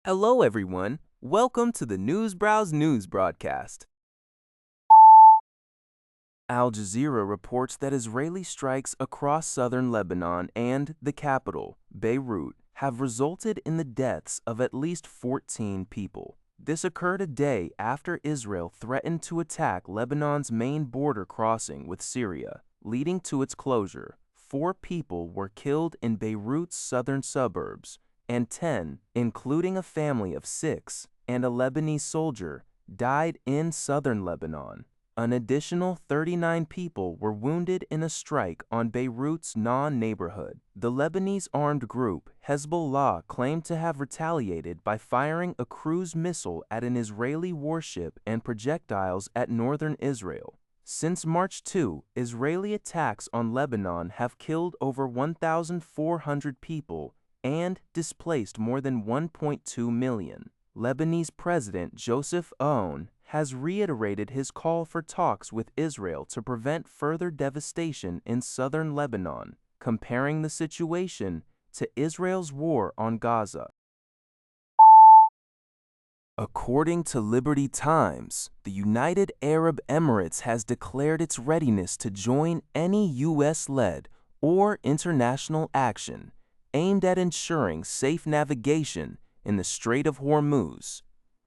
Hello everyone, welcome to the NewsBrowse News broadcast. Al Jazeera reports that Israeli strikes across southern Lebanon and the capital, Beirut, have resulted in the deaths of at least 14 people. This occurred a day after Israel threatened to attack Lebanon's main border crossing with Syria, leading to its closure. 4 people were killed in Beirut's southern suburbs, and 10, including a family of 6 and a Lebanese soldier, died in southern Lebanon. An additional 39 people were wounded in a strike on Beirut's Nahr neighborhood. The Lebanese armed group Hezbollah claimed to have retaliated by firing a cruise missile at an Israeli warship and projectiles at northern Israel. Since March 2, Israeli attacks on Lebanon have killed over 1,400 people and displaced more than 1.2 million. Lebanese President Joseph Aoun has reiterated his call for talks with Israel to prevent further devastation in southern Lebanon, comparing the situation to Israel's war on Gaza. According to Liberty Times, the United Arab Emirates has declared its readiness to join any U.S.-led or international action aimed at ensuring safe navigation in the Strait of Hormuz.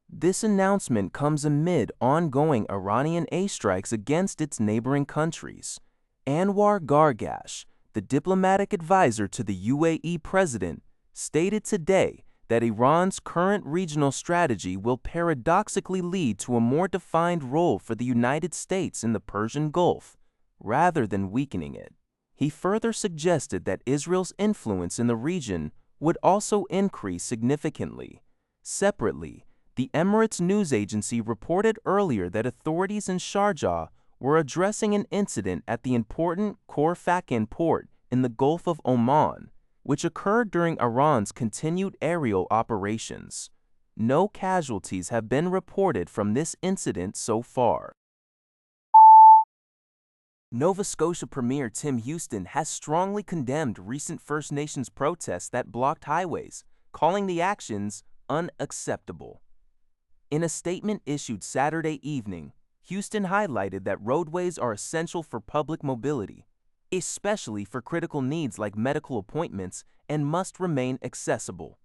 This announcement comes amid ongoing Iranian airstrikes against its neighboring countries. Anwar Gargash, the diplomatic advisor to the UAE president, stated today that Iran's current regional strategy will paradoxically lead to a more defined role for the United States in the Persian Gulf, rather than weakening it. He further suggested that Israel's influence in the region would also increase significantly. Separately, the Emirates news agency reported earlier that authorities in Sharjah were addressing an incident at the important Khor Fakkan port in the Gulf of Oman, which occurred during Iran's continued aerial operations. No casualties have been reported from this incident so far. Nova Scotia Premier Tim Houston has strongly condemned recent First Nations protests that blocked highways, calling the actions unacceptable. In a statement issued Saturday evening, Houston highlighted that roadways are essential for public mobility, especially for critical needs like medical appointments, and must remain accessible.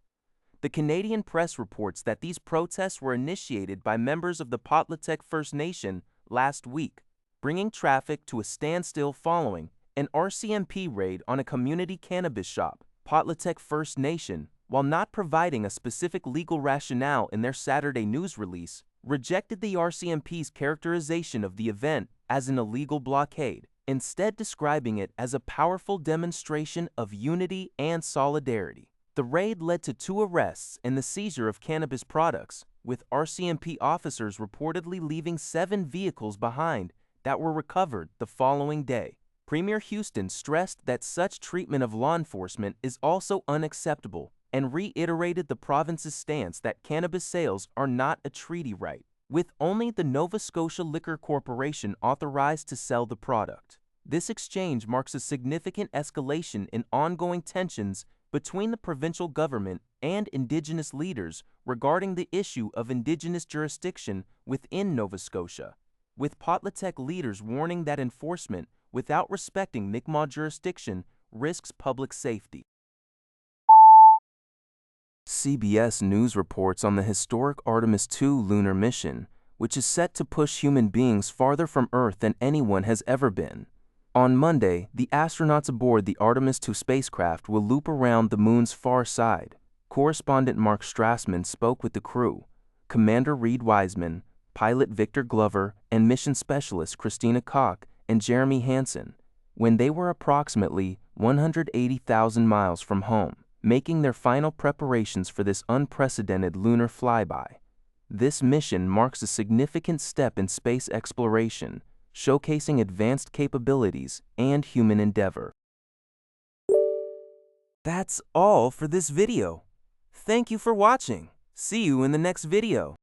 The Canadian Press reports that these protests were initiated by members of the Potlatech First Nation last week, bringing traffic to a standstill following an RCMP raid on a community cannabis shop. Potlatech First Nation, while not providing a specific legal rationale in their Saturday news release, rejected the RCMP's characterization of the event as an illegal blockade, instead describing it as a powerful demonstration of unity and solidarity. The raid led to 2 arrests and the seizure of cannabis products, with RCMP officers reportedly leaving 7 vehicles behind that were recovered the following day. Premier Houston stressed that such treatment of law enforcement is also unacceptable and reiterated the province's stance that cannabis sales are not a treaty right, with only the Nova Scotia Liquor Corporation authorized to sell the product. This exchange marks a significant escalation in ongoing tensions between the provincial government and Indigenous leaders regarding the issue of Indigenous jurisdiction within Nova Scotia, with Potlatech leaders warning that enforcement without respecting Mi'kmaq jurisdiction risks public safety. CBS News reports on the historic Artemis II lunar mission, which is set to push human beings farther from Earth than anyone has ever been. On Monday, the astronauts aboard the Artemis II spacecraft will loop around the moon's far side. Correspondent Mark Strassman spoke with the crew, Commander Reed Wiseman, pilot Victor Glover, and mission specialist Christina Koch and Jeremy Hansen, when they were approximately 180,000 miles from home, making their final preparations for this unprecedented lunar flyby. This mission marks a significant step in space exploration, showcasing advanced capabilities and human endeavor. That's all for this video. Thank you for watching. See you in the next video.